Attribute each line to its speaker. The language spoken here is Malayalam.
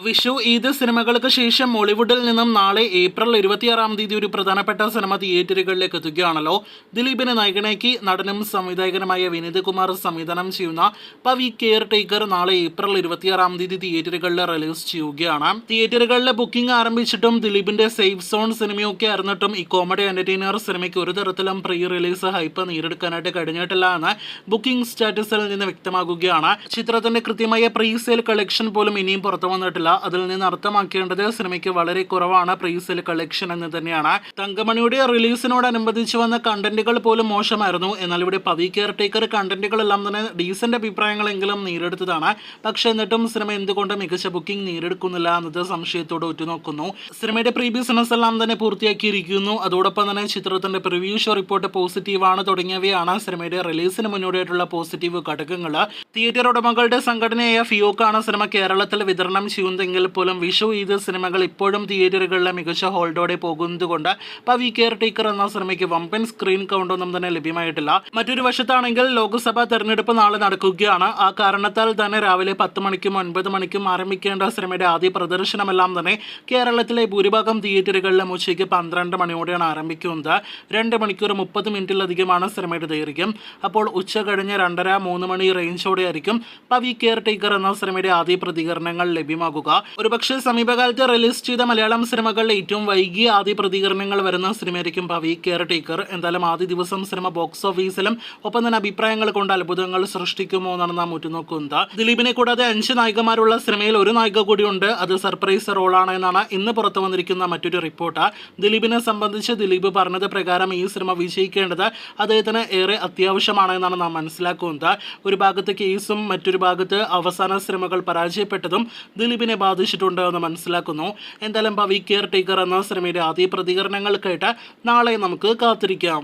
Speaker 1: വിഷു ഈദ് സിനിമകൾക്ക് ശേഷം മോളിവുഡിൽ നിന്നും നാളെ ഏപ്രിൽ 26-ാം തീയതി ഒരു പ്രധാനപ്പെട്ട സിനിമ തിയേറ്ററുകളിലേക്ക് എത്തുകയാണല്ലോ. ദിലീപിനെ നായകനാക്കി നടനും സംവിധായകനുമായ വിനീത് കുമാർ സംവിധാനം ചെയ്യുന്ന പവി കെയർ ടേക്കർ നാളെ ഏപ്രിൽ 26-ാം തീയതി തിയേറ്ററുകളിൽ റിലീസ് ചെയ്യുകയാണ്. തിയേറ്ററുകളിലെ ബുക്കിംഗ് ആരംഭിച്ചിട്ടും ദിലീപിന്റെ സേഫ് സോൺ സിനിമയൊക്കെ ആയിരുന്നിട്ടും ഈ കോമഡി എന്റർടൈനർ സിനിമയ്ക്ക് ഒരു തരത്തിലും പ്രീ റിലീസ് ഹൈപ്പ് നേടിയെടുക്കാനായിട്ട് കഴിഞ്ഞിട്ടില്ല എന്ന് ബുക്കിംഗ് സ്റ്റാറ്റസിൽ നിന്ന് വ്യക്തമാകുകയാണ്. ചിത്രത്തിന്റെ കൃത്യമായ പ്രീ സെയിൽ കളക്ഷൻ പോലും ഇനിയും പുറത്തു വന്നിട്ടില്ല. അതിൽ നിന്ന് അർത്ഥമാക്കേണ്ടത് സിനിമയ്ക്ക് വളരെ കുറവാണ് പ്രീ സെയിൽ കളക്ഷൻ എന്ന് തന്നെയാണ്. തങ്കമണിയുടെ റിലീസിനോടനുബന്ധിച്ച് വന്ന കണ്ടന്റുകൾ പോലും മോശമായിരുന്നു. എന്നാൽ ഇവിടെ പവി കെയർ ടേക്കർ കണ്ടന്റുകളെല്ലാം തന്നെ ഡീസന്റ് അഭിപ്രായങ്ങളെങ്കിലും നേടിയെടുത്തതാണ്. പക്ഷെ എന്നിട്ടും സിനിമ എന്തുകൊണ്ട് മികച്ച ബുക്കിംഗ് നേടിയെടുക്കുന്നില്ല എന്നത് സംശയത്തോടെ ഉറ്റുനോക്കുന്നു. സിനിമയുടെ പ്രീ ബിസിനസ് എല്ലാം തന്നെ പൂർത്തിയാക്കിയിരിക്കുന്നു. അതോടൊപ്പം തന്നെ ചിത്രത്തിന്റെ പ്രിവ്യൂ ഷോ റിപ്പോർട്ട് പോസിറ്റീവാണ് തുടങ്ങിയവയാണ് സിനിമയുടെ റിലീസിന് മുന്നോടിയായിട്ടുള്ള പോസിറ്റീവ് ഘടകങ്ങൾ. തിയേറ്റർ ഉടമകളുടെ സംഘടനയായ ഫിയോക്കാണ് സിനിമ കേരളത്തിൽ വിതരണം ചെയ്യുന്നതെങ്കിൽ പോലും വിഷു ഈദ് സിനിമകൾ ഇപ്പോഴും തിയേറ്ററുകളിലെ മികച്ച ഹോൾഡോടെ പോകുന്നതുകൊണ്ട് പവി കെയർ ടേക്കർ എന്ന സിനിമയ്ക്ക് വമ്പൻ സ്ക്രീൻ കൗണ്ടൊന്നും തന്നെ ലഭ്യമായിട്ടില്ല. മറ്റൊരു വശത്താണെങ്കിൽ ലോക്സഭാ തെരഞ്ഞെടുപ്പ് നാളെ നടക്കുകയാണ്. ആ കാരണത്താൽ തന്നെ രാവിലെ 10 മണിക്കും 9 മണിക്കും ആരംഭിക്കേണ്ട സിനിമയുടെ ആദ്യ പ്രദർശനമെല്ലാം തന്നെ കേരളത്തിലെ ഭൂരിഭാഗം തിയേറ്ററുകളിലും ഉച്ചയ്ക്ക് 12 മണിയോടെയാണ് ആരംഭിക്കുന്നത്. 2 മണിക്കൂർ 30 മിനിറ്റിലധികമാണ് സിനിമയുടെ ദൈർഘ്യം. അപ്പോൾ ഉച്ച കഴിഞ്ഞ് 2:30-3 മണി റേഞ്ചോടെ ആയിരിക്കും പവി കെയർ ടേക്കർ എന്ന സിനിമയുടെ ആദ്യ പ്രതികരണങ്ങൾ ലഭ്യമാകുക. ഒരുപക്ഷെ സമീപകാലത്ത് റിലീസ് ചെയ്ത മലയാളം സിനിമകളിൽ ഏറ്റവും വൈകിയ ആദ്യ പ്രതികരണങ്ങൾ വരുന്ന സിനിമയായിരിക്കും പവി കെയർ ടേക്കർ. എന്തായാലും ആദ്യ ദിവസം സിനിമ ബോക്സ് ഓഫീസിലും ഒപ്പം തന്നെ അഭിപ്രായങ്ങൾ കൊണ്ട് അത്ഭുതങ്ങൾ സൃഷ്ടിക്കുമോ എന്നാണ് നാം ഉറ്റുനോക്കുന്നത്. ദിലീപിനെ കൂടാതെ 5 നായികമാരുള്ള സിനിമയിൽ ഒരു നായിക കൂടിയുണ്ട്. അത് സർപ്രൈസ് റോളാണ് എന്നാണ് ഇന്ന് പുറത്തു വന്നിരിക്കുന്ന മറ്റൊരു റിപ്പോർട്ട്. ദിലീപിനെ സംബന്ധിച്ച് ദിലീപ് പറഞ്ഞത് പ്രകാരം ഈ സിനിമ വിജയിക്കേണ്ടത് അദ്ദേഹത്തിന് ഏറെ അത്യാവശ്യമാണ് എന്നാണ് നാം മനസ്സിലാക്കുന്നത്. ഒരു ഭാഗത്ത് കേസും മറ്റൊരു ഭാഗത്ത് അവസാന സിനിമകൾ പരാജയപ്പെട്ടതും ദിലീപിനെ ബാധിച്ചിട്ടുണ്ട് എന്ന് മനസ്സിലാക്കുന്നു. എന്തായാലും പവി കെയർ ടേക്കർ എന്ന സിനിമയുടെ ആദ്യ പ്രതികരണങ്ങൾ കേട്ട് നാളെ നമുക്ക് കാത്തിരിക്കാം.